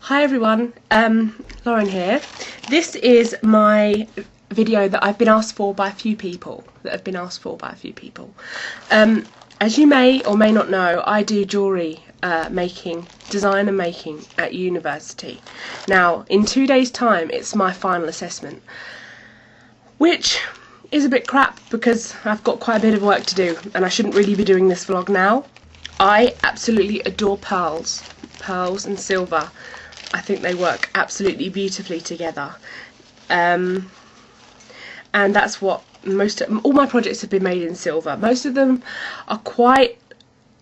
Hi everyone, Lauren here. This is my video that I've been asked for by a few people. As you may or may not know, I do jewellery design and making at university. Now, in 2 days' time, it's my final assessment, which is a bit crap because I've got quite a bit of work to do and I shouldn't really be doing this vlog now. I absolutely adore pearls and silver. I think they work absolutely beautifully together, and that's what all my projects have been made in silver. Most of them are quite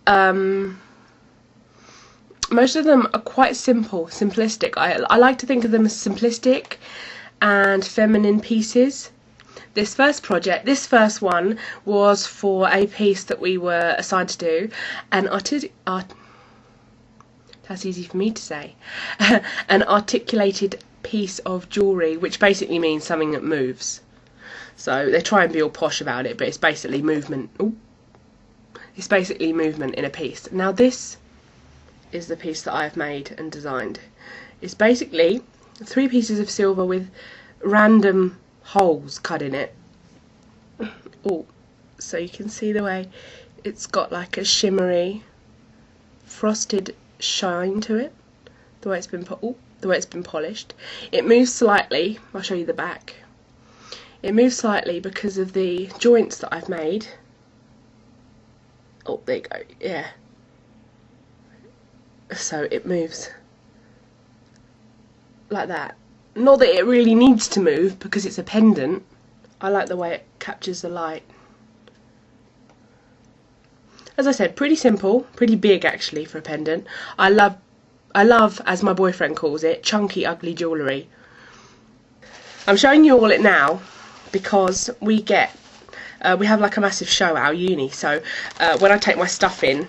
simplistic. I like to think of them as simplistic and feminine pieces. This first one was for a piece that we were assigned to do, that's easy for me to say, an articulated piece of jewellery, which basically means something that moves. So they try and be all posh about it, but it's basically movement. Ooh. It's basically movement in a piece. Now this is the piece that I've made and designed. It's basically 3 pieces of silver with random holes cut in it. Oh, so you can see the way it's got like a shimmery, frosted shine to it. The way it's been polished. It moves slightly. I'll show you the back. It moves slightly because of the joints that I've made. Oh, there you go. Yeah. So it moves like that. Not that it really needs to move because it's a pendant. I like the way it captures the light. As I said, pretty simple, pretty big actually for a pendant. I love, as my boyfriend calls it, chunky ugly jewellery. I'm showing you all it now because we have like a massive show at our uni, so when I take my stuff in,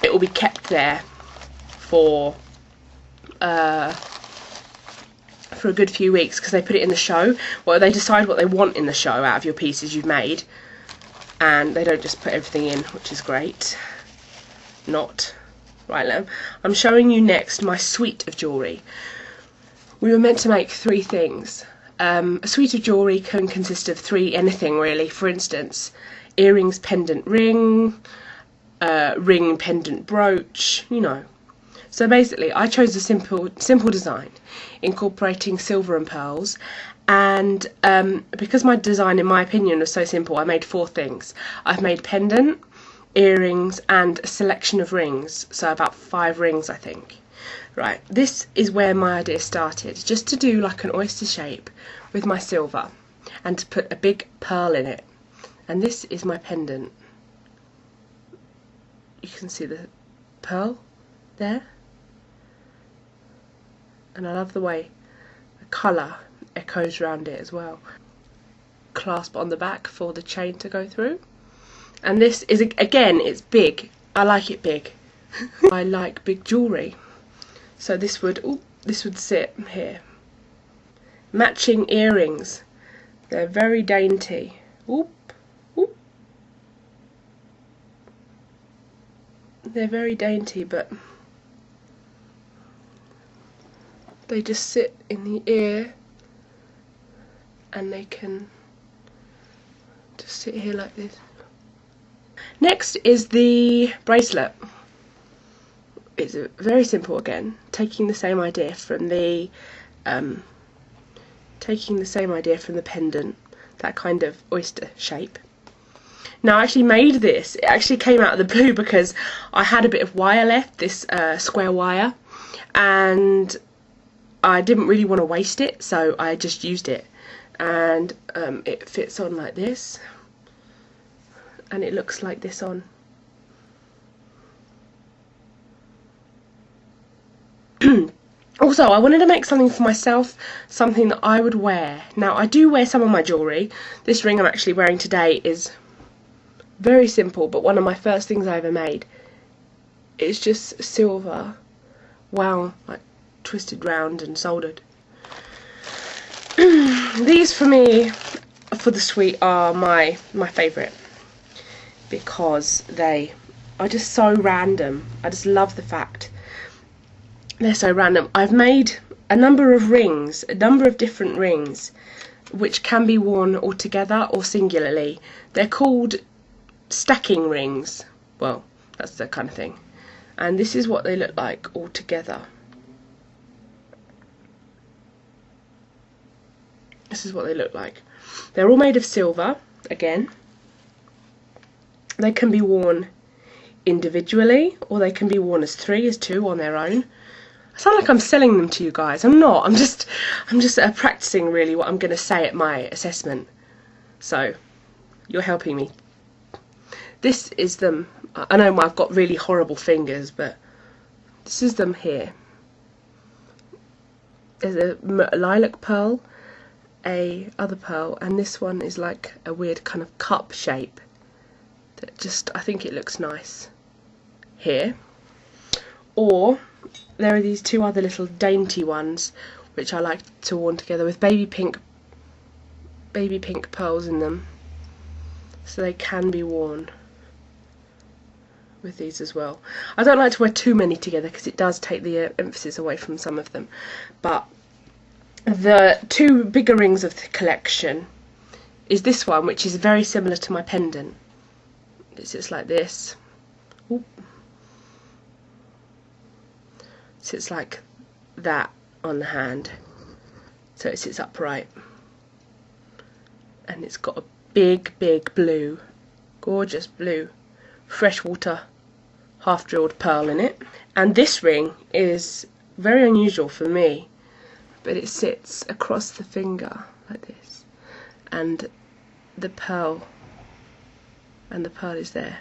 it will be kept there for a good few weeks because they put it in the show. Well, they decide what they want in the show out of your pieces you've made, and they don't just put everything in, which is great. Right, I'm showing you next my suite of jewellery. We were meant to make 3 things. A suite of jewellery can consist of anything really. For instance, earrings, pendant ring, ring, pendant brooch, you know. So basically, I chose a simple design, incorporating silver and pearls, and because my design, in my opinion, was so simple, I made 4 things. I've made pendant, earrings, and a selection of rings, so about 5 rings, I think. Right, this is where my idea started, just to do like an oyster shape with my silver, and to put a big pearl in it. And this is my pendant. You can see the pearl there. And I love the way the colour echoes around it as well. Clasp on the back for the chain to go through. And this is, again, it's big. I like it big. I like big jewellery. So this would sit here. Matching earrings. They're very dainty. Oop, oop. They're very dainty, but they just sit in the ear, and they can just sit here like this. Next is the bracelet. It's very simple again, taking the same idea from the pendant, that kind of oyster shape. Now I actually made this. It actually came out of the blue because I had a bit of wire left, this square wire, and I didn't really want to waste it, so I just used it, and it fits on like this, and it looks like this on. Also, I wanted to make something for myself, something that I would wear. Now, I do wear some of my jewellery. This ring I'm actually wearing today is very simple, but one of my first things I ever made. It's just silver, wound, like twisted round and soldered. These for me, for the suite, are my favourite because they are just so random. I just love the fact They're so random. I've made a number of rings, a number of different rings, which can be worn all together or singularly. They're called stacking rings. Well, that's the kind of thing. And this is what they look like all together. This is what they look like. They're all made of silver, again. They can be worn individually, or they can be worn as two on their own. I sound like I'm selling them to you guys. I'm not. I'm just practicing really what I'm going to say at my assessment. So, you're helping me. This is them. I know I've got really horrible fingers, but this is them here. There's a lilac pearl, a other pearl, and this one is like a weird kind of cup shape. That just, I think it looks nice here. Or there are these two other little dainty ones which I like to worn together with baby pink pearls in them, so they can be worn with these as well. I don't like to wear too many together because it does take the emphasis away from some of them, but the two bigger rings of the collection is this one, which is very similar to my pendant. It sits like this. Oop. Sits like that on the hand, so it sits upright, and it's got a big blue, gorgeous blue freshwater half drilled pearl in it. And this ring is very unusual for me, but it sits across the finger like this, and the pearl is there,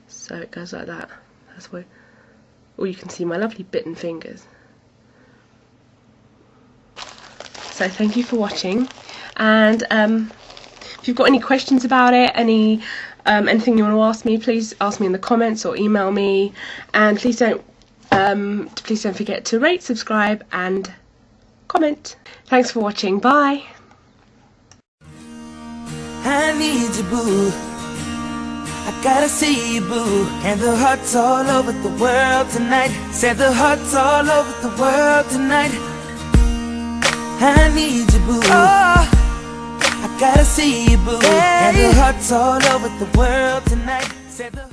so it goes like that. That's why. Or you can see my lovely bitten fingers. So thank you for watching, and if you've got any questions about it, anything you want to ask me, please ask me in the comments or email me, and please don't forget to rate, subscribe and comment. Thanks for watching. Bye. I need you, boo. I gotta see you, boo. And the hearts all over the world tonight. Said the hearts all over the world tonight. I need you, boo. Oh, I gotta see you, boo. And the hearts all over the world tonight. Said the